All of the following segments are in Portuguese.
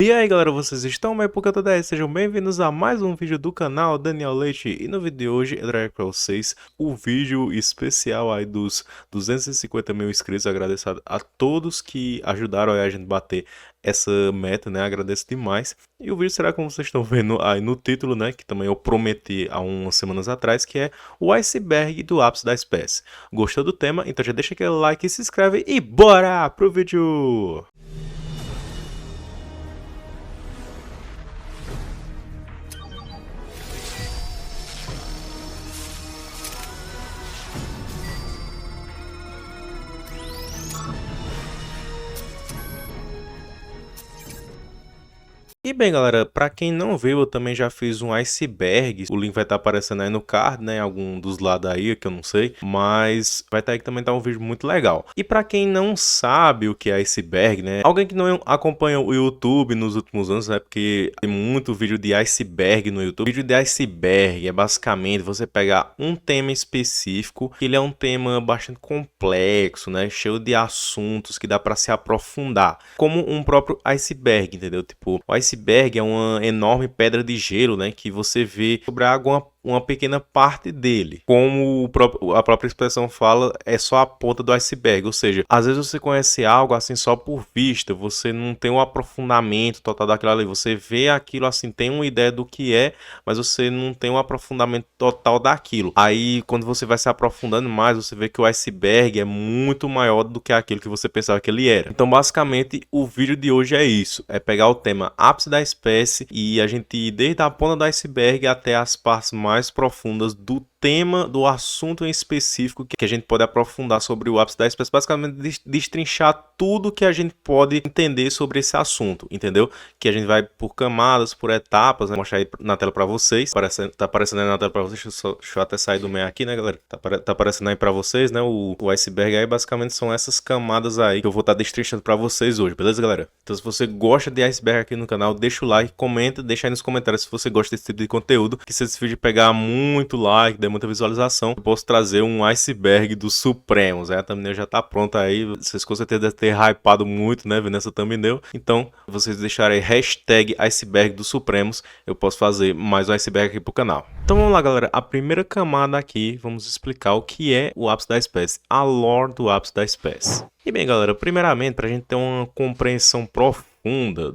E aí galera, vocês estão bem? Porque eu tô 10, sejam bem-vindos a mais um vídeo do canal Daniel Leite. E no vídeo de hoje eu trago pra vocês o vídeo especial aí dos 250 mil inscritos. Agradeço a todos que ajudaram aí a gente bater essa meta, né? Agradeço demais. E o vídeo será como vocês estão vendo aí no título, né? Que também eu prometi há umas semanas atrás, que é o iceberg do ápice da espécie. Gostou do tema? Então já deixa aquele like e se inscreve e bora pro vídeo! E bem galera, pra quem não viu, eu também já fiz um iceberg, o link vai estar aparecendo aí no card, né, algum dos lados aí, que eu não sei, mas vai estar aí que também tá um vídeo muito legal. E pra quem não sabe o que é iceberg, né, alguém que não acompanha o YouTube nos últimos anos, né, porque tem muito vídeo de iceberg no YouTube. O vídeo de iceberg é basicamente você pegar um tema específico, que ele é um tema bastante complexo, né, cheio de assuntos que dá pra se aprofundar, como um próprio iceberg, entendeu? Tipo, o iceberg é uma enorme pedra de gelo, né, que você vê sobre a água uma pequena parte dele. Como a própria expressão fala, é só a ponta do iceberg. Ou seja, às vezes você conhece algo assim só por vista, você não tem um aprofundamento total daquilo ali. Você vê aquilo assim, tem uma ideia do que é, mas você não tem um aprofundamento total daquilo. Aí, quando você vai se aprofundando mais, você vê que o iceberg é muito maior do que aquilo que você pensava que ele era. Então, basicamente, o vídeo de hoje é isso. É pegar o tema ápice da espécie e a gente ir desde a ponta do iceberg até as partes mais profundas do tema, do assunto em específico que a gente pode aprofundar sobre o ápice da espécie, basicamente destrinchar tudo que a gente pode entender sobre esse assunto, entendeu? Que a gente vai por camadas, por etapas, né? Vou mostrar aí na tela para vocês, tá aparecendo aí na tela para vocês, deixa eu até sair do meio aqui, né galera? Tá aparecendo aí para vocês, né? O iceberg aí basicamente são essas camadas aí que eu vou estar destrinchando para vocês hoje, beleza galera? Então se você gosta de iceberg aqui no canal, deixa o like, comenta, deixa aí nos comentários se você gosta desse tipo de conteúdo, que se esse vídeo pegar muito like, muita visualização, eu posso trazer um iceberg dos Supremos. A thumbnail já tá pronta aí, vocês com certeza devem ter hypado muito, né, vendo essa thumbnail. Então, vocês deixarem hashtag iceberg dos Supremos, eu posso fazer mais um iceberg aqui pro canal. Então vamos lá galera, a primeira camada aqui, vamos explicar o que é o ápice da espécie, a lore do ápice da espécie. E bem galera, primeiramente, para a gente ter uma compreensão profunda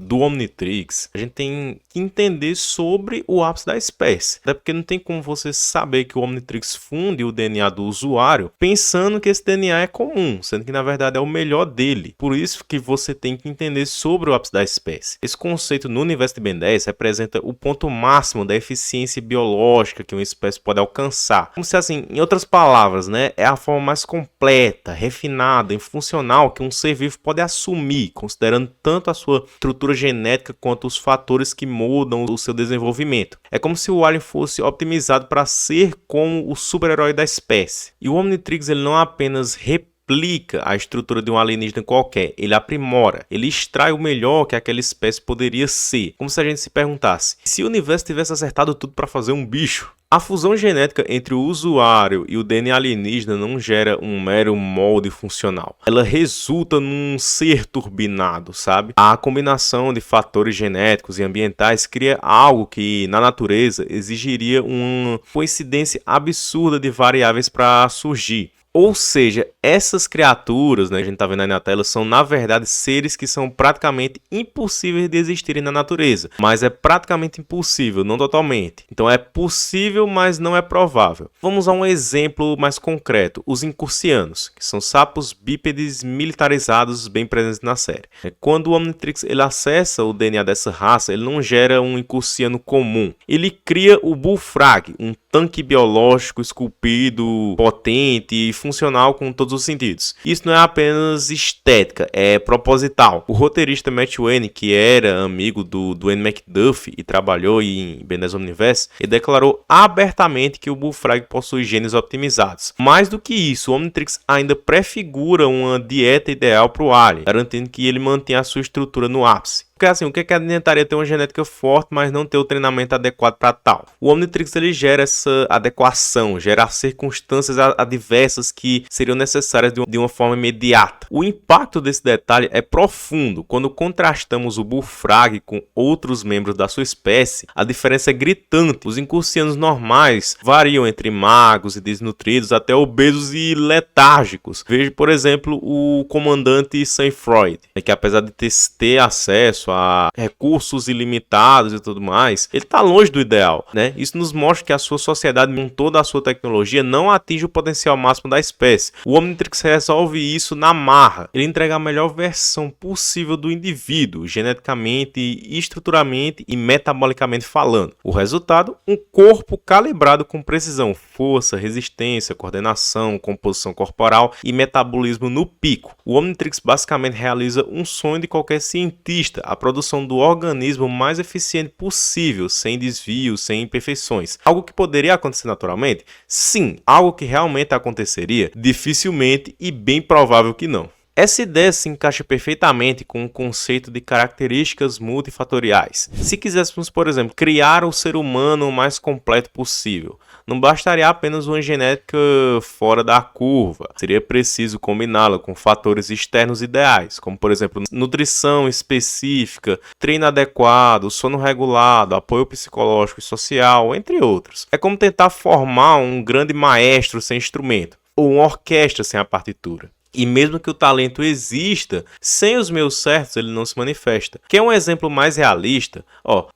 do Omnitrix, a gente tem que entender sobre o ápice da espécie. Até porque não tem como você saber que o Omnitrix funde o DNA do usuário pensando que esse DNA é comum, sendo que na verdade é o melhor dele. Por isso que você tem que entender sobre o ápice da espécie. Esse conceito no universo de Ben 10 representa o ponto máximo da eficiência biológica que uma espécie pode alcançar. Como se assim, em outras palavras, né, é a forma mais completa, refinada e funcional que um ser vivo pode assumir, considerando tanto a sua estrutura genética quanto os fatores que mudam o seu desenvolvimento. É como se o alien fosse optimizado para ser como o super-herói da espécie. E o Omnitrix ele não apenas replica a estrutura de um alienígena qualquer, ele aprimora, ele extrai o melhor que aquela espécie poderia ser. Como se a gente se perguntasse, se o universo tivesse acertado tudo para fazer um bicho? A fusão genética entre o usuário e o DNA alienígena não gera um mero molde funcional. Ela resulta num ser turbinado, sabe? A combinação de fatores genéticos e ambientais cria algo que, na natureza, exigiria uma coincidência absurda de variáveis para surgir. Ou seja, essas criaturas, né, a gente tá vendo aí na tela, são na verdade seres que são praticamente impossíveis de existirem na natureza. Mas é praticamente impossível, não totalmente. Então é possível, mas não é provável. Vamos a um exemplo mais concreto. Os incursianos, que são sapos bípedes militarizados bem presentes na série. Quando o Omnitrix ele acessa o DNA dessa raça, ele não gera um incursiano comum. Ele cria o Bullfrag, um tanque biológico esculpido, potente e funcional com todos os sentidos. Isso não é apenas estética, é proposital. O roteirista Matt Wayne, que era amigo do Dwayne McDuffie e trabalhou em Ben 10 Omniverse, ele declarou abertamente que o Bullfrag possui genes optimizados. Mais do que isso, o Omnitrix ainda prefigura uma dieta ideal para o alien, garantindo que ele mantenha a sua estrutura no ápice. Porque assim, o que adiantaria ter uma genética forte, mas não ter o treinamento adequado para tal? O Omnitrix ele gera essa adequação, gera as circunstâncias adversas que seriam necessárias de uma forma imediata. O impacto desse detalhe é profundo. Quando contrastamos o Bullfrag com outros membros da sua espécie, a diferença é gritante. Os incursianos normais variam entre magros e desnutridos até obesos e letárgicos. Veja, por exemplo, o comandante Sanfroid, que apesar de ter acesso a recursos ilimitados e tudo mais, ele está longe do ideal, né? Isso nos mostra que a sua sociedade, com toda a sua tecnologia, não atinge o potencial máximo da espécie. O Omnitrix resolve isso na marra. Ele entrega a melhor versão possível do indivíduo, geneticamente, estruturalmente e metabolicamente falando. O resultado, um corpo calibrado com precisão, força, resistência, coordenação, composição corporal e metabolismo no pico. O Omnitrix basicamente realiza um sonho de qualquer cientista, a produção do organismo mais eficiente possível, sem desvios, sem imperfeições. Algo que poderia acontecer naturalmente? Sim. Algo que realmente aconteceria? Dificilmente e bem provável que não. Essa ideia se encaixa perfeitamente com o conceito de características multifatoriais. Se quiséssemos, por exemplo, criar o ser humano o mais completo possível, não bastaria apenas uma genética fora da curva. Seria preciso combiná-la com fatores externos ideais, como, por exemplo, nutrição específica, treino adequado, sono regulado, apoio psicológico e social, entre outros. É como tentar formar um grande maestro sem instrumento, ou uma orquestra sem a partitura. E mesmo que o talento exista, sem os meios certos ele não se manifesta. Quer um exemplo mais realista?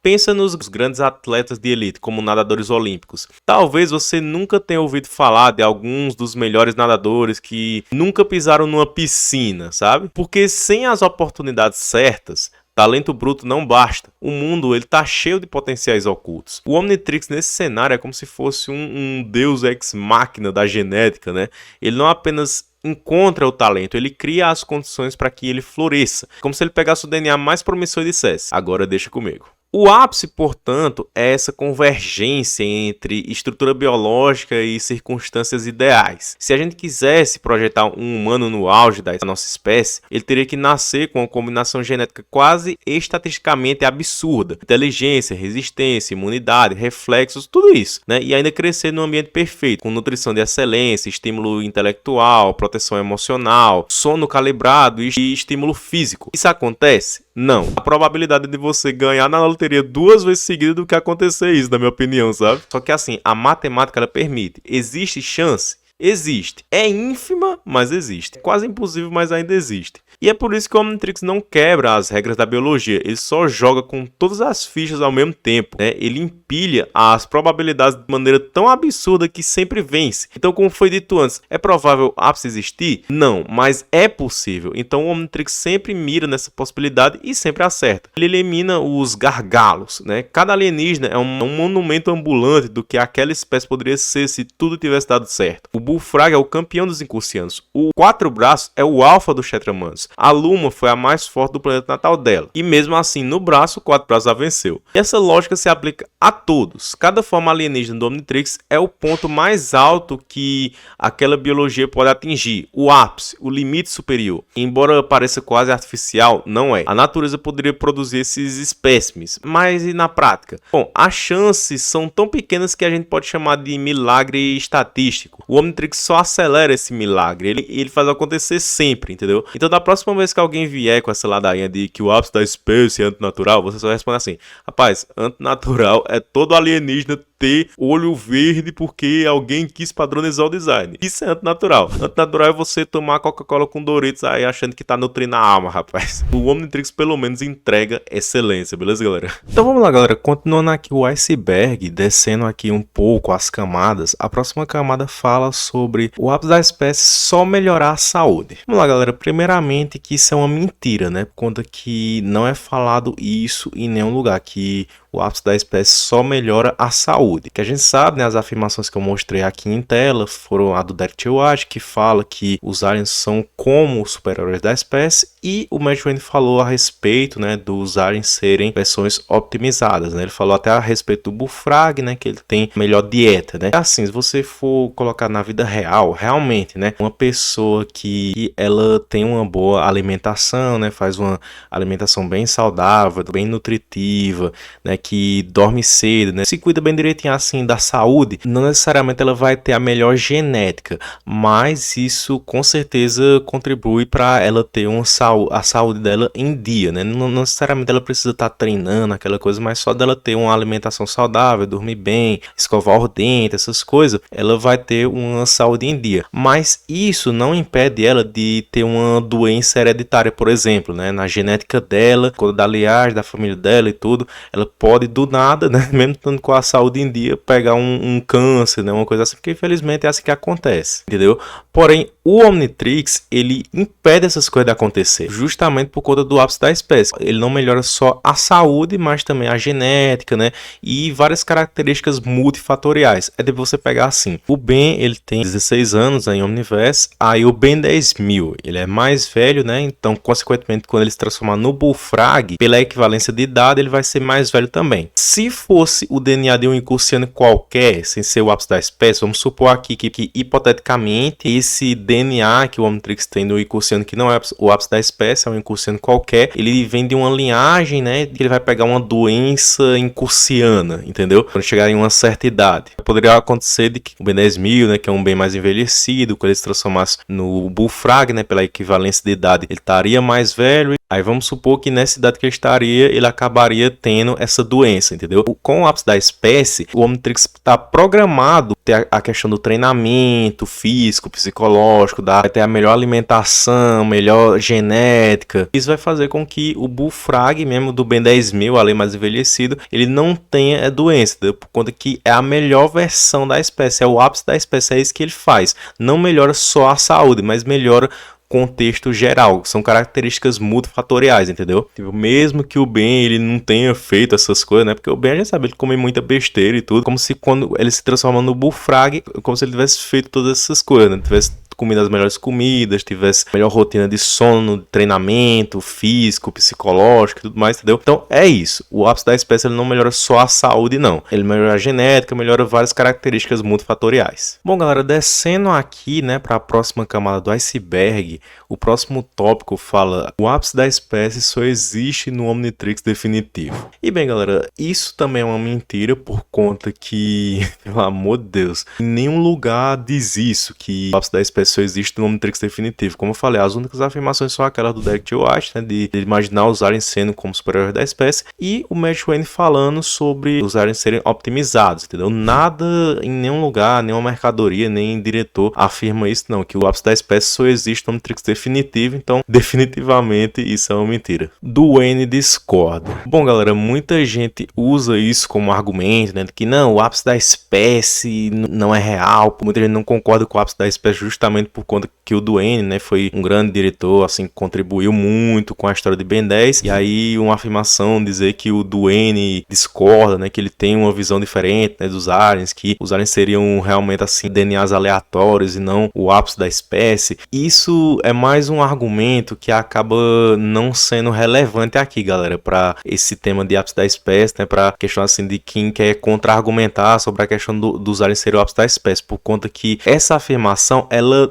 Pensa nos grandes atletas de elite, como nadadores olímpicos. Talvez você nunca tenha ouvido falar de alguns dos melhores nadadores que nunca pisaram numa piscina, sabe? Porque sem as oportunidades certas, talento bruto não basta. O mundo ele tá cheio de potenciais ocultos. O Omnitrix nesse cenário é como se fosse um deus ex machina da genética, né? Ele não apenas encontra o talento, ele cria as condições para que ele floresça. Como se ele pegasse o DNA mais promissor e dissesse: agora deixa comigo. O ápice, portanto, é essa convergência entre estrutura biológica e circunstâncias ideais. Se a gente quisesse projetar um humano no auge da nossa espécie, ele teria que nascer com uma combinação genética quase estatisticamente absurda. Inteligência, resistência, imunidade, reflexos, tudo isso, né? E ainda crescer num ambiente perfeito, com nutrição de excelência, estímulo intelectual, proteção emocional, sono calibrado e estímulo físico. Isso acontece? Não. A probabilidade de você ganhar na loteria 2 vezes seguida do que acontecer isso, na minha opinião, sabe? Só que assim, a matemática ela permite. Existe chance? Existe. É ínfima, mas existe. Quase impossível, mas ainda existe. E é por isso que o Omnitrix não quebra as regras da biologia. Ele só joga com todas as fichas ao mesmo tempo, né? Ele empilha as probabilidades de maneira tão absurda que sempre vence. Então, como foi dito antes, é provável o ápice existir? Não, mas é possível. Então, o Omnitrix sempre mira nessa possibilidade e sempre acerta. Ele elimina os gargalos, né? Cada alienígena é um monumento ambulante do que aquela espécie poderia ser se tudo tivesse dado certo. O Bullfrag é o campeão dos incursianos. O quatro braços é o alfa dos tetramanos. A Luma foi a mais forte do planeta natal dela. E mesmo assim, no braço, o quatro braços a venceu. E essa lógica se aplica a todos. Cada forma alienígena do Omnitrix é o ponto mais alto que aquela biologia pode atingir. O ápice, o limite superior. E embora pareça quase artificial, não é. A natureza poderia produzir esses espécimes. Mas e na prática? Bom, as chances são tão pequenas que a gente pode chamar de milagre estatístico. O Omnitrix só acelera esse milagre. Ele faz acontecer sempre, entendeu? Então, da próxima vez que alguém vier com essa ladainha de que o ápice da espécie é antinatural, você só responde assim: rapaz, antinatural é todo alienígena ter olho verde porque alguém quis padronizar o design. Isso é antinatural. Antinatural é você tomar Coca-Cola com Doritos aí achando que tá nutrindo a alma, rapaz. O Omnitrix pelo menos entrega excelência, beleza, galera? Então vamos lá, galera. Continuando aqui o iceberg, descendo aqui um pouco as camadas, a próxima camada fala sobre o ápice da espécie só melhorar a saúde. Vamos lá, galera. Primeiramente que isso é uma mentira, né? Por conta que não é falado isso em nenhum lugar, que o ápice da espécie só melhora a saúde. Que a gente sabe, né, as afirmações que eu mostrei aqui em tela foram a do Derek White, que fala que os aliens são como os super-heróis da espécie, E o Matt Wayne falou a respeito, né, dos aliens serem versões optimizadas, né? Ele falou até a respeito do Bullfrog, né, que ele tem melhor dieta, né? Assim, se você for colocar na vida real, realmente, né, uma pessoa que ela tem uma boa alimentação, né, faz uma alimentação bem saudável, bem nutritiva, né, que dorme cedo, né, se cuida bem direitinho assim da saúde, não necessariamente ela vai ter a melhor genética, mas isso com certeza contribui para ela ter a saúde dela em dia, né? Não necessariamente ela precisa estar treinando aquela coisa, mas só dela ter uma alimentação saudável, dormir bem, escovar os dentes, essas coisas, ela vai ter uma saúde em dia. Mas isso não impede ela de ter uma doença hereditária, por exemplo, né? Na genética dela, da linhagem, da família dela e tudo, ela pode do nada, né? Mesmo estando com a saúde em dia, pegar um câncer, né? Uma coisa assim, porque infelizmente é assim que acontece, entendeu? Porém, o Omnitrix, ele impede essas coisas de acontecer, justamente por conta do ápice da espécie. Ele não melhora só a saúde, mas também a genética, né? E várias características multifatoriais. É de você pegar assim, o Ben, ele tem 16 anos em Omniverse, aí o Ben 10.000, ele é mais velho, né? Então, consequentemente, quando ele se transformar no Bullfrog, pela equivalência de idade, ele vai ser mais velho também. Se fosse o DNA de um incursiano qualquer, sem ser o ápice da espécie, vamos supor aqui que hipoteticamente, esse DNA que o Omnitrix tem no incursiano, que não é o ápice da espécie, é um incursiano qualquer, ele vem de uma linhagem, né, que ele vai pegar uma doença incursiana, entendeu? Quando chegar em uma certa idade. Poderia acontecer de que o Ben 10.000, né, que é um bem mais envelhecido, quando ele se transformasse no Bullfrog, né, pela equivalência de idade, ele estaria mais velho. Aí vamos supor que nessa idade que ele estaria, ele acabaria tendo essa doença, entendeu? Com o ápice da espécie, o Omnitrix está programado ter a questão do treinamento físico, psicológico, vai ter a melhor alimentação, melhor genética. Isso vai fazer com que o Bullfrog, mesmo do Ben 10.000, além mais envelhecido, ele não tenha doença, entendeu? Por conta que é a melhor versão da espécie, é o ápice da espécie, é isso que ele faz. Não melhora só a saúde, mas melhora contexto geral, são características multifatoriais, entendeu? Tipo, mesmo que o Ben ele não tenha feito essas coisas, né? Porque o Ben, a gente sabe, ele come muita besteira e tudo, como se quando ele se transforma no Bullfrog, como se ele tivesse feito todas essas coisas, né? Tivesse comido as melhores comidas, tivesse melhor rotina de sono, treinamento físico, psicológico e tudo mais, entendeu? Então é isso. O ápice da espécie ele não melhora só a saúde, não. Ele melhora a genética, melhora várias características multifatoriais. Bom, galera, descendo aqui, né, para a próxima camada do iceberg, o próximo tópico fala: o ápice da espécie só existe no Omnitrix definitivo. E bem, galera, isso também é uma mentira por conta que, pelo amor de Deus, em nenhum lugar diz isso, que o ápice da espécie só existe no Omnitrix definitivo. Como eu falei, as únicas afirmações são aquelas do Derek T. White, né, de imaginar os aliens sendo como superiores da espécie, e o Matt Wayne falando sobre os aliens serem optimizados, entendeu? Nada em nenhum lugar, nenhuma mercadoria, nem diretor afirma isso, não, que o ápice da espécie só existe no Omnitrix definitivo, então definitivamente isso é uma mentira. Do Wayne discorda. Bom, galera, muita gente usa isso como argumento, né, de que não, o ápice da espécie não é real, muita gente não concorda com o ápice da espécie justamente por conta que o Duane, né, foi um grande diretor, assim, contribuiu muito com a história de Ben 10, e aí uma afirmação dizer que o Duane discorda, né, que ele tem uma visão diferente, né, dos aliens, que os aliens seriam realmente, assim, DNAs aleatórios e não o ápice da espécie. Isso é mais um argumento que acaba não sendo relevante aqui, galera, para esse tema de ápice da espécie, né, para questão, assim, de quem quer contra-argumentar sobre a questão dos aliens serem o ápice da espécie, por conta que essa afirmação, ela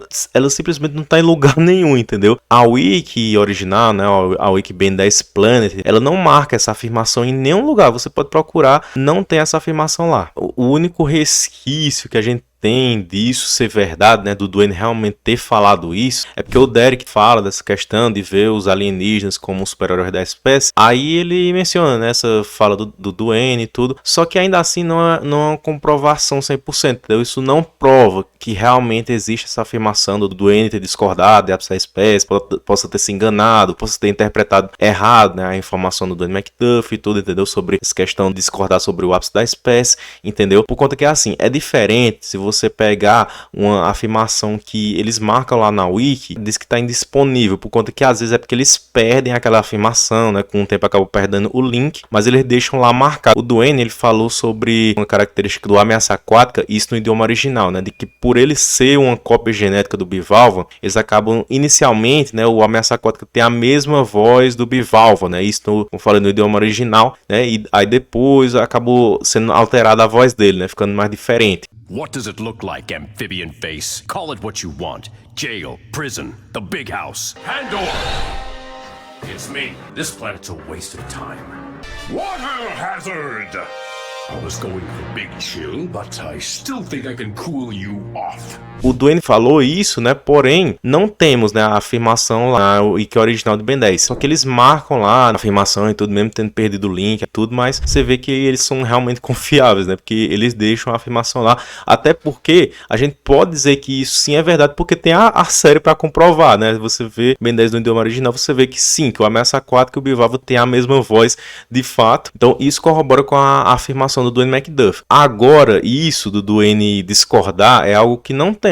simplesmente não tá em lugar nenhum, entendeu? A wiki original, né, a wiki Ben 10 Planet, ela não marca essa afirmação em nenhum lugar. Você pode procurar, não tem essa afirmação lá. O único resquício que a gente tem disso ser verdade, né, do Duane realmente ter falado isso, é porque o Derek fala dessa questão de ver os alienígenas como superiores da espécie. Aí ele menciona, né, essa fala do Duane e tudo, só que ainda assim não é uma comprovação 100%, entendeu? Isso não prova que realmente existe essa afirmação do Duane ter discordado da espécie, possa ter se enganado, possa ter interpretado errado, né, a informação do Duane McDuff e tudo, entendeu? Sobre essa questão de discordar sobre o ápice da espécie, entendeu? Por conta que é assim, é diferente se você pegar uma afirmação que eles marcam lá na wiki, diz que está indisponível, por conta que às vezes é porque eles perdem aquela afirmação, né? Com o tempo acabam perdendo o link, mas eles deixam lá marcado. O Duane, ele falou sobre uma característica do ameaça aquática, isso no idioma original, né? De que por ele ser uma cópia genética do bivalva, eles acabam inicialmente, né? O ameaça aquática tem a mesma voz do bivalva, né? Isso, como eu falei, no idioma original, né? E aí depois acabou sendo alterada a voz dele, né? Ficando mais diferente. What does it look like, amphibian face? Call it what you want. Jail, prison, the big house. Pandora! It's me. This planet's a waste of time. Water hazard! I was going for big chill, but I still think I can cool you off. O Duane falou isso, né? Porém, não temos, né, a afirmação lá, o wiki original do Ben 10. Só que eles marcam lá a afirmação e tudo, mesmo tendo perdido o link e tudo, mas você vê que eles são realmente confiáveis, né? Porque eles deixam a afirmação lá. Até porque a gente pode dizer que isso sim é verdade, porque tem a série para comprovar, né? Você vê Ben 10 no idioma original, você vê que sim, que o ameaça aquática e o bivalva tem a mesma voz de fato. Então isso corrobora com a afirmação do Dwayne McDuff. Agora, isso do Dwayne discordar é algo que não tem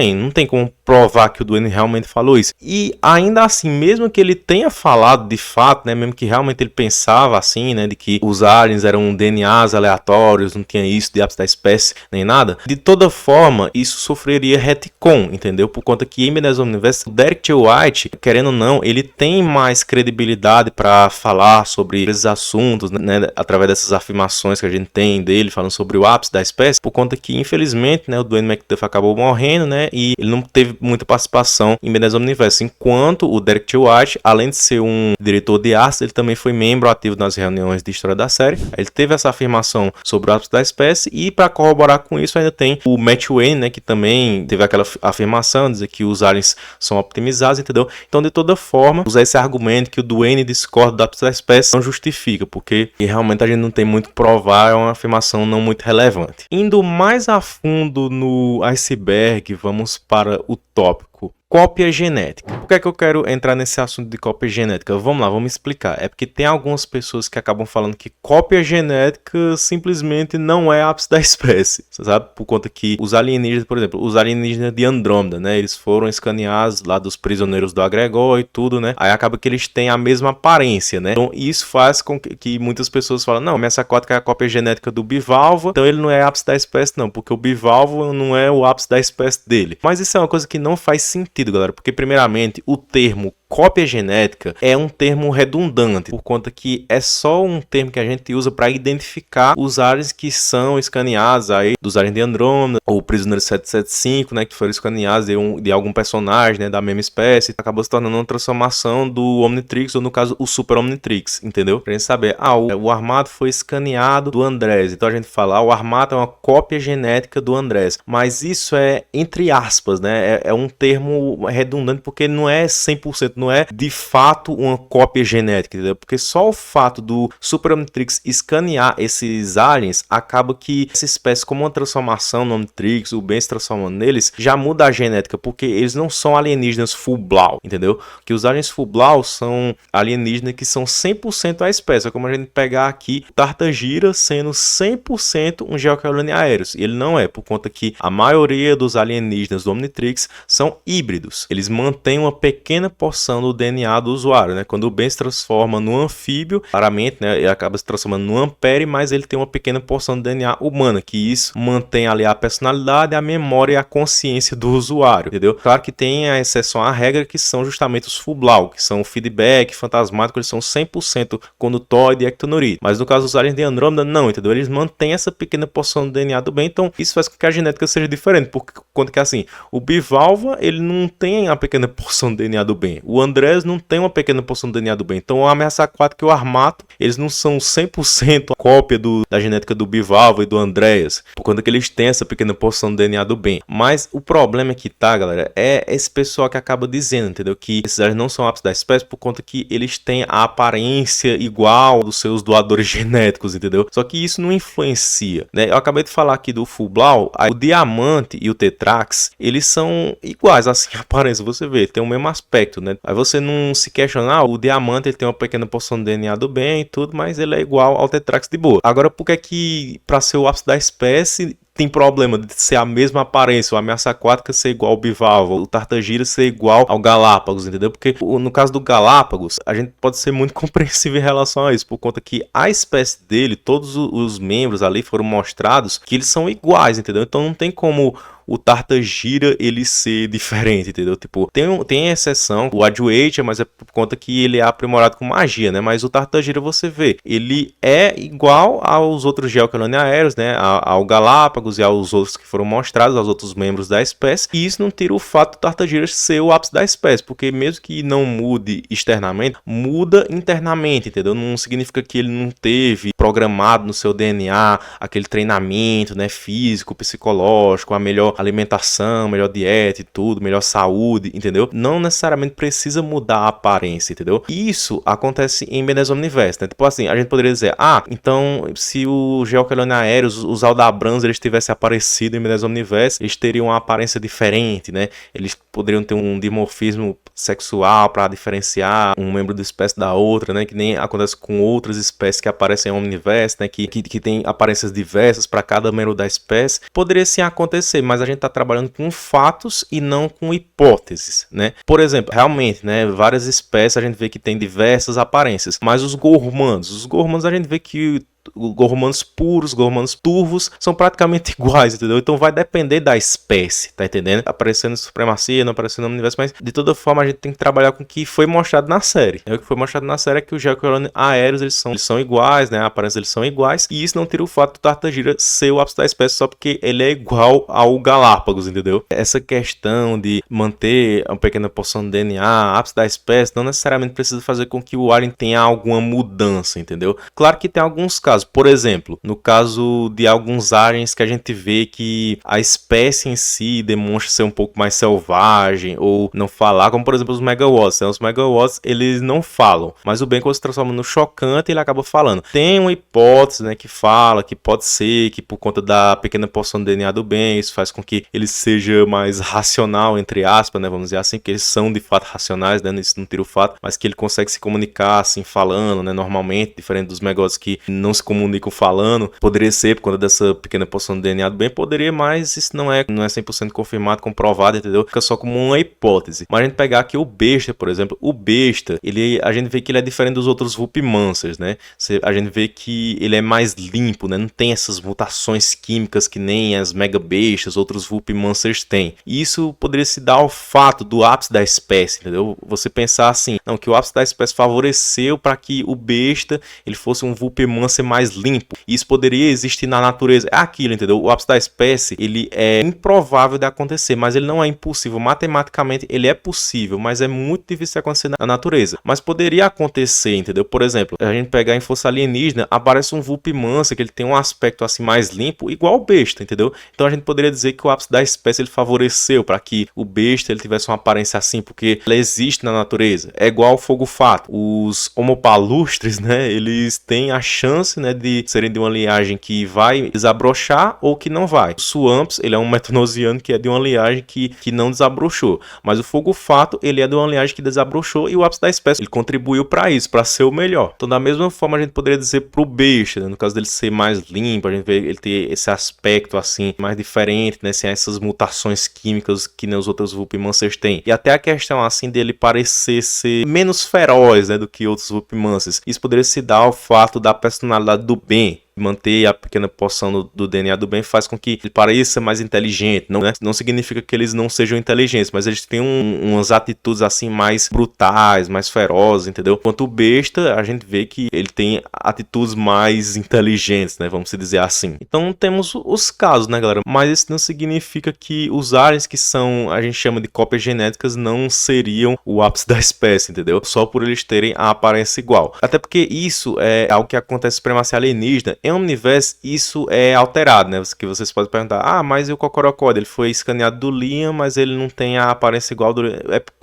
como provar que o Dwayne realmente falou isso. E ainda assim, mesmo que ele tenha falado de fato, né, mesmo que realmente ele pensava assim, né, de que os aliens eram DNAs aleatórios, não tinha isso de ápice da espécie, nem nada, de toda forma, isso sofreria retcon, entendeu? Por conta que em Mendez Universe, o Derek T. White, querendo ou não, ele tem mais credibilidade para falar sobre esses assuntos, né, através dessas afirmações que a gente tem dele, falando sobre o ápice da espécie, por conta que, infelizmente, né, o Dwayne McDuff acabou morrendo, né, e ele não teve muita participação em Mendez Universe, enquanto o Derek T. White, além de ser um diretor de arte, ele também foi membro ativo nas reuniões de história da série. Ele teve essa afirmação sobre o ápice da espécie, e para corroborar com isso ainda tem o Matt Wayne, né, que também teve aquela afirmação, dizer que os aliens são optimizados, entendeu? Então, de toda forma, usar esse argumento que o Dwayne discorda do ápice da espécie não justifica, porque realmente a gente não tem muito provar, é uma afirmação não muito relevante. Indo mais a fundo no iceberg, vamos para o tópico cópia genética. Por que é que eu quero entrar nesse assunto de cópia genética? Vamos lá, vamos explicar. É porque tem algumas pessoas que acabam falando que cópia genética simplesmente não é ápice da espécie, sabe? Por conta que os alienígenas, por exemplo, os alienígenas de Andrômeda, né? Eles foram escaneados lá dos prisioneiros do Agregor e tudo, né? Aí acaba que eles têm a mesma aparência, né? Então isso faz com que muitas pessoas falem, não, ameaça aquática é a cópia genética do bivalva, então ele não é ápice da espécie não, porque o bivalva não é o ápice da espécie dele. Mas isso é uma coisa que não faz sentido, galera, porque primeiramente o termo cópia genética é um termo redundante, por conta que é só um termo que a gente usa para identificar os aliens que são escaneados aí, dos aliens de Andrômeda, ou o Prisioneiro 775, né, que foram escaneados de algum personagem, né, da mesma espécie, acabou se tornando uma transformação do Omnitrix, ou no caso, o Super Omnitrix, entendeu? Pra gente saber, o Armato foi escaneado do Andrés, então a gente fala, o Armato é uma cópia genética do Andrés, mas isso é entre aspas, né, é um termo redundante, porque não é 100%, não é de fato uma cópia genética, entendeu? Porque só o fato do Super Omnitrix escanear esses aliens acaba que essa espécie, como uma transformação no Omnitrix, o Ben se transformando neles, já muda a genética, porque eles não são alienígenas full blau, entendeu? Que os aliens full blau são alienígenas que são 100% a espécie, é como a gente pegar aqui Tartagira sendo 100% um Geocauloniaeus, e ele não é, por conta que a maioria dos alienígenas do Omnitrix são híbridos, eles mantêm uma pequena porção do DNA do usuário, né? Quando o Ben se transforma no anfíbio, claramente, né, ele acaba se transformando no ampere, mas ele tem uma pequena porção de DNA humana, que isso mantém ali a personalidade, a memória e a consciência do usuário, entendeu? Claro que tem a exceção à regra, que são justamente os full blau, que são o feedback, fantasmático, eles são 100% condutoide e ectonoride, mas no caso dos aliens de Andrômeda, não, entendeu? Eles mantêm essa pequena porção do DNA do Ben, então isso faz com que a genética seja diferente, porque quando que assim, o bivalva, ele não tem a pequena porção do DNA do Ben, o Andrés não tem uma pequena porção do DNA do Ben. Então, a ameaça aquática e o Armato, eles não são 100% a cópia da genética do bivalva e do Andreas, por conta que eles têm essa pequena porção do DNA do Ben. Mas o problema que tá, galera, é esse pessoal que acaba dizendo, entendeu? Que esses aliens não são ápice da espécie por conta que eles têm a aparência igual dos seus doadores genéticos, entendeu? Só que isso não influencia, né? Eu acabei de falar aqui do Full Blau, o Diamante e o Tetrax, eles são iguais, assim, a aparência, você vê, tem o mesmo aspecto, né? Aí você não se questiona, o Diamante ele tem uma pequena porção de DNA do bem e tudo, mas ele é igual ao Tetrax de boa. Agora, por que é que, para ser o ápice da espécie, tem problema de ser a mesma aparência, o ameaça aquática ser igual ao bivalvo, o tartagira ser igual ao Galápagos, entendeu? Porque no caso do Galápagos, a gente pode ser muito compreensível em relação a isso, por conta que a espécie dele, todos os membros ali foram mostrados que eles são iguais, entendeu? Então não tem como o tartagira ele ser diferente, entendeu? Tipo, tem exceção, o Adwaita, mas é por conta que ele é aprimorado com magia, né? Mas o tartagira você vê, ele é igual aos outros Geocelone aéreos, né? Ao Galápagos e aos outros que foram mostrados, aos outros membros da espécie, e isso não tira o fato do tartagira ser o ápice da espécie, porque mesmo que não mude externamente, muda internamente, entendeu? Não significa que ele não teve programado no seu DNA aquele treinamento, né? Físico, psicológico, a melhor alimentação, melhor dieta e tudo, melhor saúde, entendeu? Não necessariamente precisa mudar a aparência, entendeu? Isso acontece em Bene Omniverse, né? Tipo assim, a gente poderia dizer, então se o Geocelone aéreos, os Aldabrans, eles tivessem aparecido em Bene Omniverse, eles teriam uma aparência diferente, né? Eles poderiam ter um dimorfismo sexual para diferenciar um membro da espécie da outra, né? Que nem acontece com outras espécies que aparecem em Omniverse, né? Que tem aparências diversas para cada membro da espécie. Poderia sim acontecer, mas a gente está trabalhando com fatos e não com hipóteses, né? Por exemplo, realmente, né? Várias espécies a gente vê que tem diversas aparências, mas os gormandos a gente vê que gormanos puros, gormanos turvos são praticamente iguais, entendeu? Então vai depender da espécie, tá entendendo? Aparecendo em supremacia, não aparecendo no universo, mas de toda forma a gente tem que trabalhar com o que foi mostrado na série. O que foi mostrado na série é que os Geocelone aéreos eles são iguais, né? A aparência eles são iguais, e isso não tira o fato do tartagira ser o ápice da espécie só porque ele é igual ao Galápagos, entendeu? Essa questão de manter uma pequena porção de DNA, ápice da espécie, não necessariamente precisa fazer com que o alien tenha alguma mudança, entendeu? Claro que tem alguns casos. Por exemplo, no caso de alguns aliens que a gente vê que a espécie em si demonstra ser um pouco mais selvagem ou não falar, como por exemplo os Megawots, né? Os Megawots, eles não falam, mas o Ben quando se transforma no chocante, ele acaba falando. Tem uma hipótese, né, que fala que pode ser que por conta da pequena porção de DNA do Ben, isso faz com que ele seja mais racional, entre aspas, né, vamos dizer assim, porque eles são de fato racionais, né, isso não tira o fato, mas que ele consegue se comunicar assim, falando, né, normalmente, diferente dos Megawots que não se comunicam falando. Poderia ser por conta dessa pequena porção de DNA do bem, poderia, mas isso não é 100% confirmado, comprovado, entendeu? Fica só como uma hipótese. Mas a gente pegar aqui o besta, por exemplo, o besta, a gente vê que ele é diferente dos outros Vulpimancers, né? A gente vê que ele é mais limpo, né? Não tem essas mutações químicas que nem as mega bestas, outros Vulpimancers têm. E isso poderia se dar ao fato do ápice da espécie, entendeu? Você pensar assim, não, que o ápice da espécie favoreceu para que o besta ele fosse um Vulpimancer mais limpo. Isso poderia existir na natureza. É aquilo, entendeu? O ápice da espécie, ele é improvável de acontecer, mas ele não é impossível. Matematicamente, ele é possível, mas é muito difícil de acontecer na natureza. Mas poderia acontecer, entendeu? Por exemplo, a gente pegar em Força Alienígena, aparece um Vulpimancer, que ele tem um aspecto assim mais limpo, igual o besta, entendeu? Então a gente poderia dizer que o ápice da espécie ele favoreceu para que o besta ele tivesse uma aparência assim, porque ela existe na natureza. É igual ao fogo fato. Os homopalustres, né? Eles têm a chance, né, de serem de uma linhagem que vai desabrochar ou que não vai. O Swamps, ele é um metanosiano que é de uma linhagem que não desabrochou. Mas o fogo fato, ele é de uma linhagem que desabrochou e o ápice da espécie, ele contribuiu para isso, para ser o melhor. Então da mesma forma a gente poderia dizer pro besta, né, no caso dele ser mais limpo, a gente vê ele ter esse aspecto assim, mais diferente, né, sem essas mutações químicas que nem os outros Vulpimancers têm. E até a questão assim dele parecer ser menos feroz, né, do que outros Vulpimancers. Isso poderia se dar ao fato da personalidade do Ben. Manter a pequena porção do DNA do bem faz com que ele pareça mais inteligente. Não, né? Não significa que eles não sejam inteligentes, mas eles têm umas atitudes assim mais brutais, mais ferozes, entendeu? Enquanto o besta, a gente vê que ele tem atitudes mais inteligentes, né? Vamos dizer assim. Então temos os casos, né, galera? Mas isso não significa que os aliens que são, a gente chama de cópias genéticas, não seriam o ápice da espécie, entendeu? Só por eles terem a aparência igual. Até porque isso é algo que acontece em supremacia alienígena. Em Omniverse, isso é alterado, né? Que vocês podem perguntar, mas e o Cocorocóide? Ele foi escaneado do Liam, mas ele não tem a aparência igual do...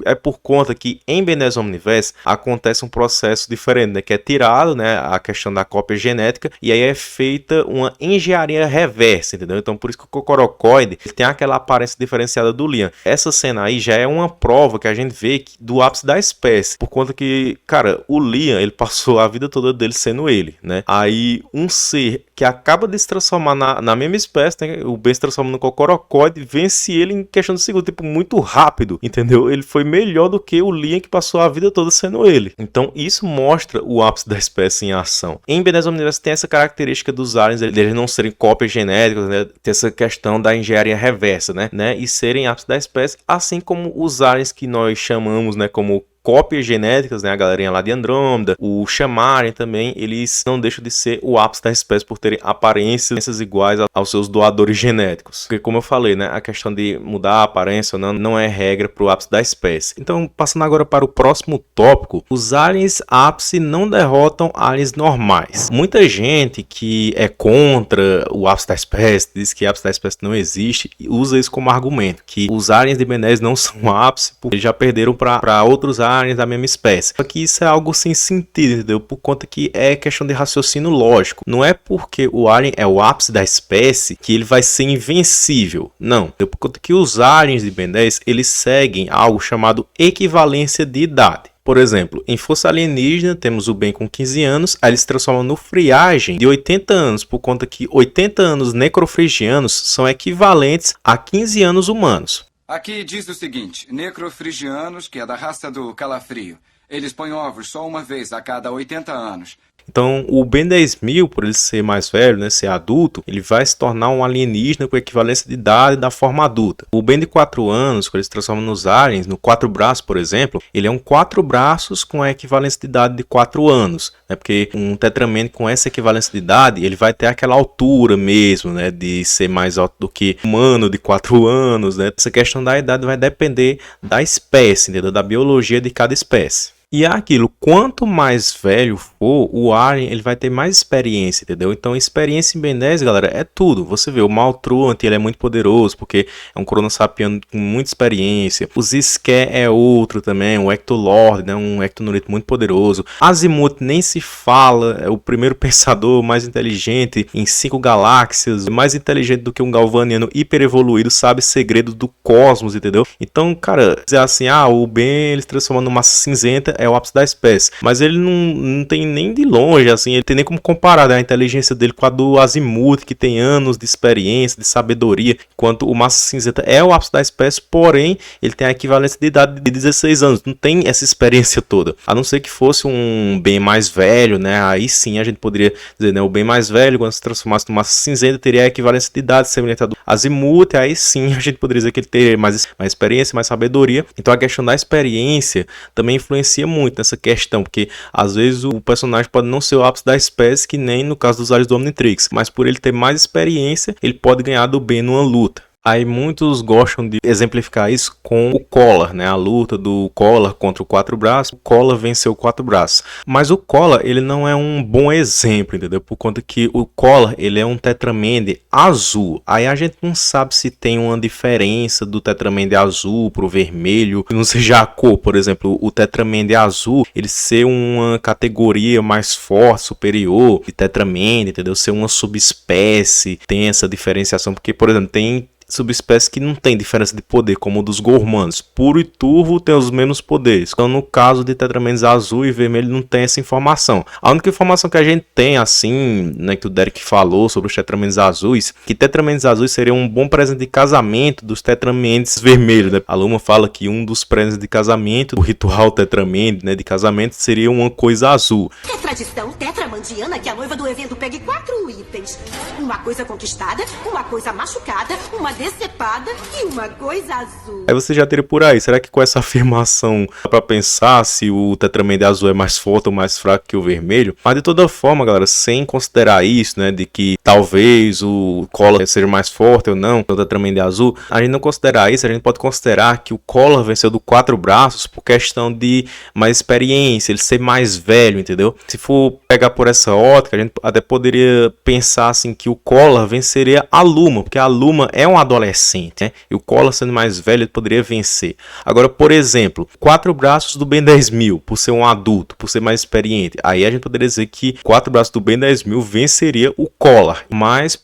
É por conta que em Bene Omniverse acontece um processo diferente, né? Que é tirado, né, a questão da cópia genética e aí é feita uma engenharia reversa, entendeu? Então por isso que o Cocorocóide tem aquela aparência diferenciada do Liam. Essa cena aí já é uma prova que a gente vê do ápice da espécie, por conta que, cara, o Liam, ele passou a vida toda dele sendo ele, né? Aí um ser que acaba de se transformar na mesma espécie, né? O Ben se transforma no Cocorocóide, vence ele em questão de segundo, tipo, muito rápido, entendeu? Ele foi melhor do que o Liam, que passou a vida toda sendo ele. Então isso mostra o ápice da espécie em ação. Em Ben 10 Omniverse tem essa característica dos aliens, eles não serem cópias genéticas, né? Tem essa questão da engenharia reversa, né? E serem ápice da espécie, assim como os aliens que nós chamamos, né, como cópias genéticas, né, a galerinha lá de Andrômeda, o Shamarrian também, eles não deixam de ser o ápice da espécie por terem aparências iguais aos seus doadores genéticos. Porque, como eu falei, né, a questão de mudar a aparência ou não é regra para o ápice da espécie. Então, passando agora para o próximo tópico, os aliens ápice não derrotam aliens normais. Muita gente que é contra o ápice da espécie, diz que o ápice da espécie não existe, e usa isso como argumento, que os aliens de Ben 10 não são ápice porque eles já perderam para outros aliens da mesma espécie. Só que isso é algo sem sentido, entendeu? Por conta que é questão de raciocínio lógico. Não é porque o alien é o ápice da espécie que ele vai ser invencível. Não. Por conta que os aliens de Ben 10, eles seguem algo chamado equivalência de idade. Por exemplo, em Força Alienígena, temos o Ben com 15 anos, aí ele se transforma no Friagem de 80 anos, por conta que 80 anos necrofrigianos são equivalentes a 15 anos humanos. Aqui diz o seguinte, necrofrigianos, que é da raça do calafrio, eles põem ovos só uma vez a cada 80 anos. Então, o Ben 10.000, por ele ser mais velho, né, ser adulto, ele vai se tornar um alienígena com equivalência de idade da forma adulta. O Ben de 4 anos, quando ele se transforma nos aliens, no 4 braços, por exemplo, ele é um 4 braços com a equivalência de idade de 4 anos. Né, porque um Tetraman com essa equivalência de idade, ele vai ter aquela altura mesmo, né, de ser mais alto do que um humano de 4 anos. Né. Essa questão da idade vai depender da espécie, entendeu? Da biologia de cada espécie. E é aquilo, quanto mais velho for, o alien ele vai ter mais experiência, entendeu? Então, experiência em Ben 10, galera, é tudo. Você vê, o Maltruant, ele é muito poderoso, porque é um Cronossapiano com muita experiência. O Zisqué é outro também, o Ectolord, né? Um Ectonurito muito poderoso. Azimuth nem se fala, é o primeiro pensador mais inteligente em 5 galáxias, mais inteligente do que um galvaniano hiper evoluído, sabe segredo do cosmos, entendeu? Então, cara, dizer assim, o Ben ele se transforma numa cinzenta, é o ápice da espécie, mas ele não tem nem de longe, assim, ele tem nem como comparar, né, a inteligência dele com a do Azimuth, que tem anos de experiência, de sabedoria, enquanto o Massa Cinzenta é o ápice da espécie, porém, ele tem a equivalência de idade de 16 anos, não tem essa experiência toda, a não ser que fosse um Ben mais velho, né, aí sim a gente poderia dizer, né, o Ben mais velho, quando se transformasse no Massa Cinzenta, teria a equivalência de idade semelhante à do Azimuth, aí sim a gente poderia dizer que ele teria mais experiência, mais sabedoria, então a questão da experiência também influencia muito nessa questão, porque às vezes o personagem pode não ser o ápice da espécie, que nem no caso dos aliens do Omnitrix, mas por ele ter mais experiência, ele pode ganhar do Ben numa luta. Aí muitos gostam de exemplificar isso com o Collar, né? A luta do Collar contra o 4 braços. O Collar venceu o 4 braços. Mas o Collar, ele não é um bom exemplo, entendeu? Por conta que o Collar, ele é um Tetraman azul. Aí a gente não sabe se tem uma diferença do Tetraman azul pro vermelho. Não seja a cor, por exemplo, o Tetraman azul, ele ser uma categoria mais forte, superior de Tetraman, entendeu? Ser uma subespécie, tem essa diferenciação. Porque, por exemplo, tem subespécies que não tem diferença de poder, como o dos Gormanos. Puro e turvo tem os mesmos poderes. Então, no caso de Tetramans azul e vermelho, não tem essa informação. A única informação que a gente tem, assim, né, que o Derek falou sobre os Tetramans azuis, que Tetramans azuis seria um bom presente de casamento dos Tetramans vermelhos, né? A Luma fala que um dos presentes de casamento, o ritual Tetraman, né, de casamento, seria uma coisa azul. É tradição tetramandiana que a noiva do evento pegue 4 itens. Uma coisa conquistada, uma coisa machucada, uma decepada e uma coisa azul. Aí você já teria por aí, será que com essa afirmação dá pra pensar se o Tetraman azul é mais forte ou mais fraco que o vermelho? Mas de toda forma, galera, sem considerar isso, né, de que talvez o Collar seja mais forte ou não, o Tetraman azul, a gente não considerar isso, a gente pode considerar que o Collar venceu do 4 braços por questão de mais experiência, ele ser mais velho, entendeu? Se for pegar por essa ótica, a gente até poderia pensar assim que o Collar venceria a Luma, porque a Luma é uma adolescente, né? E o Collar sendo mais velho, ele poderia vencer. Agora, por exemplo, 4 braços do Ben 10.000, por ser um adulto, por ser mais experiente, aí a gente poderia dizer que 4 braços do Ben 10.000 venceria o Collar. Mas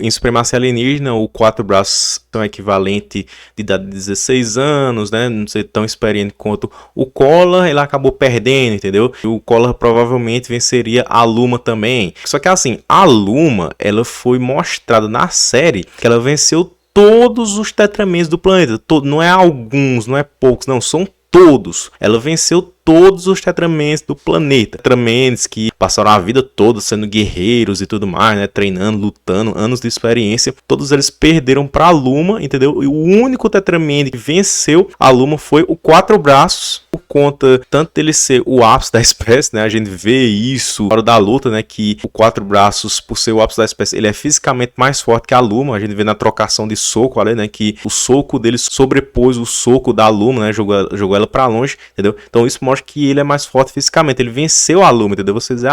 em Supremacia Alienígena, o 4 braços são equivalente de idade de 16 anos, né? Não ser tão experiente quanto o Collar, ele acabou perdendo, entendeu? E o Collar provavelmente venceria a Luma também. Só que assim, a Luma, ela foi mostrada na série que ela venceu todos os Tetramenes do planeta. Não é alguns, não é poucos, não, são todos. Ela venceu todos os Tetramenes do planeta. Tetramenes que passaram a vida toda sendo guerreiros e tudo mais, né? Treinando, lutando, anos de experiência. Todos eles perderam para a Luma, entendeu? E o único Tetramene que venceu a Luma foi o 4 braços, por conta tanto dele ser o ápice da espécie, né? A gente vê isso na hora da luta, né? Que o 4 braços, por ser o ápice da espécie, ele é fisicamente mais forte que a Luma. A gente vê na trocação de soco ali, né? Que o soco dele sobrepôs o soco da Luma, né? Jogou ela para longe, entendeu? Então isso mostra que ele é mais forte fisicamente, ele venceu a Luma, entendeu? Você diz,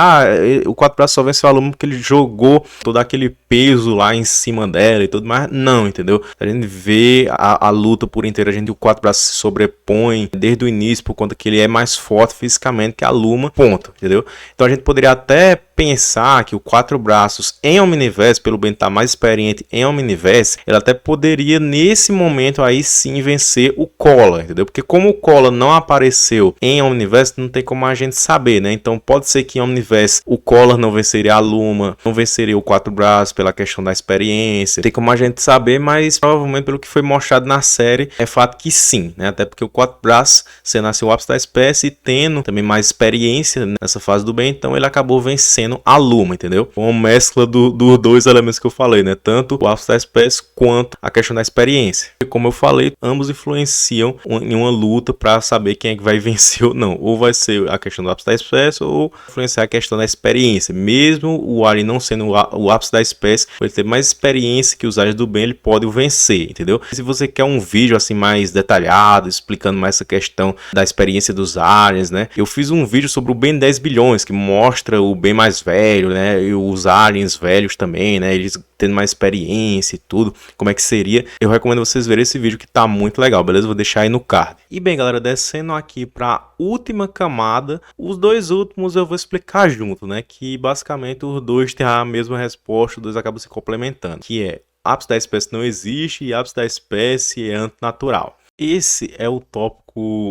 o 4 braços só venceu a Luma porque ele jogou todo aquele peso lá em cima dela e tudo mais. Não, entendeu? A gente vê a luta por inteiro, o 4 braços se sobrepõe desde o início por conta que ele é mais forte fisicamente que a Luma, ponto, entendeu? Então a gente poderia até pensar que o 4 braços em Omniverse, pelo Ben estar mais experiente em Omniverse, ele até poderia nesse momento aí sim vencer o Collar, entendeu? Porque como o Collar não apareceu em Omniverse, não tem como a gente saber, né? Então pode ser que em Omniverse o Collar não venceria a Luma, não venceria o 4 braços pela questão da experiência, tem como a gente saber, mas provavelmente pelo que foi mostrado na série, é fato que sim, né? Até porque o 4 braços, sendo assim o ápice da espécie e tendo também mais experiência nessa fase do bem, então ele acabou vencendo a Luma, entendeu? Uma mescla dos dois elementos que eu falei, né? Tanto o ápice da espécie quanto a questão da experiência. E como eu falei, ambos influenciam em uma luta para saber quem é que vai vencer ou não. Ou vai ser a questão do ápice da espécie ou influenciar a questão da experiência. Mesmo o Alien não sendo o ápice da espécie, ele ter mais experiência que os aliens do bem, ele pode vencer, entendeu? Se você quer um vídeo assim mais detalhado, explicando mais essa questão da experiência dos aliens, né? Eu fiz um vídeo sobre o Ben 10 bilhões, que mostra o Ben mais velho, né? E os aliens velhos também, né? Eles tendo mais experiência e tudo, como é que seria. Eu recomendo vocês verem esse vídeo que tá muito legal, beleza? Vou deixar aí no card. E bem, galera, descendo aqui pra última camada, os dois últimos eu vou explicar junto, né? Que basicamente os dois têm a mesma resposta, os dois acabam se complementando, que é ápice da espécie não existe e ápice da espécie é antinatural. Esse é o tópico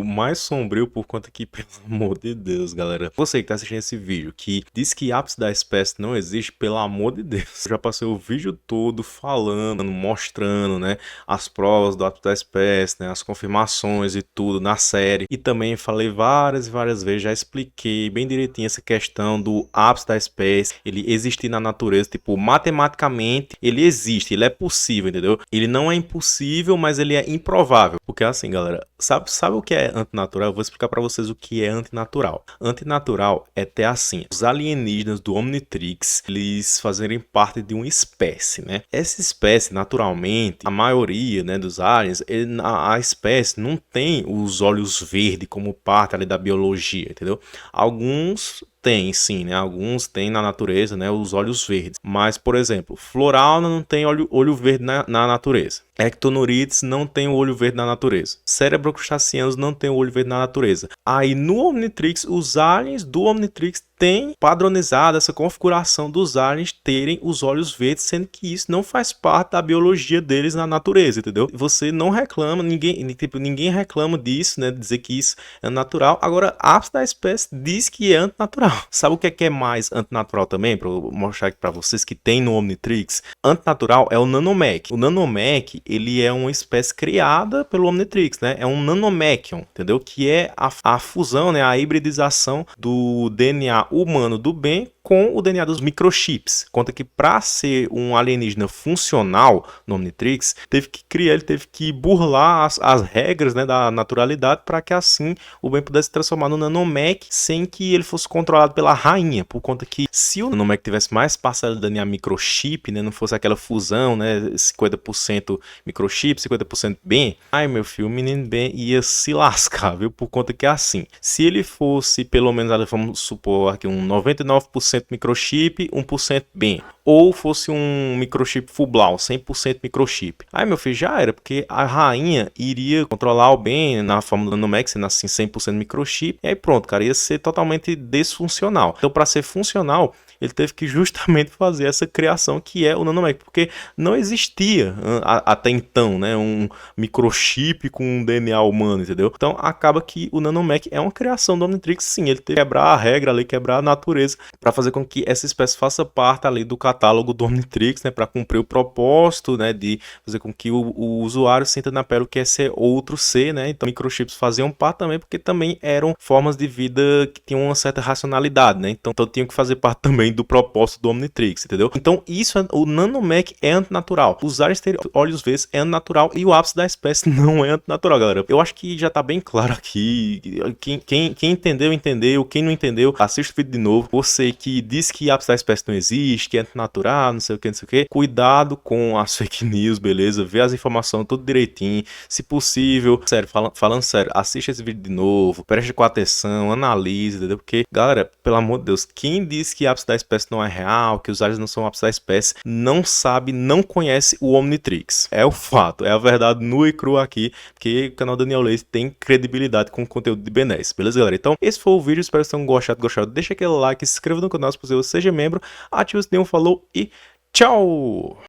mais sombrio por conta que, pelo amor de Deus, galera, você que tá assistindo esse vídeo que diz que ápice da espécie não existe, pelo amor de Deus, eu já passei o vídeo todo falando, mostrando, né, as provas do ápice da espécie, né, as confirmações e tudo na série, e também falei várias e várias vezes, já expliquei bem direitinho essa questão do ápice da espécie, ele existir na natureza, tipo, matematicamente ele existe, ele é possível, entendeu? Ele não é impossível, mas ele é improvável, porque assim, galera, sabe o que é antinatural? Eu vou explicar para vocês o que é antinatural. Antinatural é ter assim, os alienígenas do Omnitrix, eles fazerem parte de uma espécie, né? Essa espécie, naturalmente, a maioria, né, dos aliens, a espécie não tem os olhos verdes como parte ali da biologia, entendeu? Alguns tem sim, né? Alguns têm na natureza, né, os olhos verdes. Mas, por exemplo, Florauna não tem olho verde na natureza. Ectonurides não tem o olho verde na natureza. Cerebrocrustaceanos não tem o olho verde na natureza. Aí no Omnitrix, os aliens do Omnitrix têm padronizado essa configuração dos aliens terem os olhos verdes, sendo que isso não faz parte da biologia deles na natureza, entendeu? Você não reclama, ninguém reclama disso, né? Dizer que isso é natural. Agora, a ápice da espécie diz que é antinatural. Sabe o que é mais antinatural também? Para eu mostrar aqui para vocês que tem no Omnitrix. Antinatural é o Nanomech. O Nanomech, ele é uma espécie criada pelo Omnitrix, né? É um Nanomechion, entendeu? Que é a fusão, né? A hibridização do DNA humano do bem com o DNA dos microchips. Conta que para ser um alienígena funcional no Omnitrix, ele teve que burlar as regras, né, da naturalidade para que assim o bem pudesse se transformar no Nanomech sem que ele fosse controlado pela rainha, por conta que se o Nanomech tivesse mais parcela de DNA microchip, né, não fosse aquela fusão, né, 50% microchip, 50% bem, ai meu filho, o menino bem ia se lascar, viu, por conta que é assim, se ele fosse pelo menos, vamos supor aqui um 99% 1% microchip, 1% BIM. Ou fosse um microchip full blau, 100% microchip. Aí, meu filho, já era, porque a rainha iria controlar o BIM na forma do Nanomec, sendo assim 100% microchip, e aí pronto, cara, ia ser totalmente desfuncional. Então, para ser funcional, ele teve que justamente fazer essa criação que é o Nanomec, porque não existia até então, né, um microchip com um DNA humano, entendeu? Então acaba que o Nanomec é uma criação do Omnitrix, sim, ele teve que quebrar a regra ali, quebrar a natureza, para fazer com que essa espécie faça parte ali do catálogo do Omnitrix, né, para cumprir o propósito, né, de fazer com que o usuário sinta na pele o que é ser outro ser, né? Então microchips faziam parte também, porque também eram formas de vida que tinham uma certa racionalidade, né? Então tinham que fazer parte também do propósito do Omnitrix, entendeu? Então isso, o Nanomec é antinatural. Usar olhos verdes é antinatural e o ápice da espécie não é antinatural, galera. Eu acho que já tá bem claro aqui. Quem entendeu, entendeu. Quem não entendeu, assiste o vídeo de novo. Você que diz que ápice da espécie não existe, que é antinatural, não sei o que, não sei o que. Cuidado com as fake news, beleza? Vê as informações tudo direitinho. Se possível, sério, falando sério, assiste esse vídeo de novo, preste com atenção, analise, entendeu? Porque, galera, pelo amor de Deus, quem diz que ápice da espécie não é real, que os aliens não são ápice da espécie, não sabe, não conhece o Omnitrix. É o fato, é a verdade nua e crua aqui, porque o canal Daniel Leite tem credibilidade com o conteúdo de Ben 10, beleza, galera? Então, esse foi o vídeo, espero que vocês tenham gostado. Deixa aquele like, se inscreva no canal se possível, seja membro, ative o sininho, falou e tchau!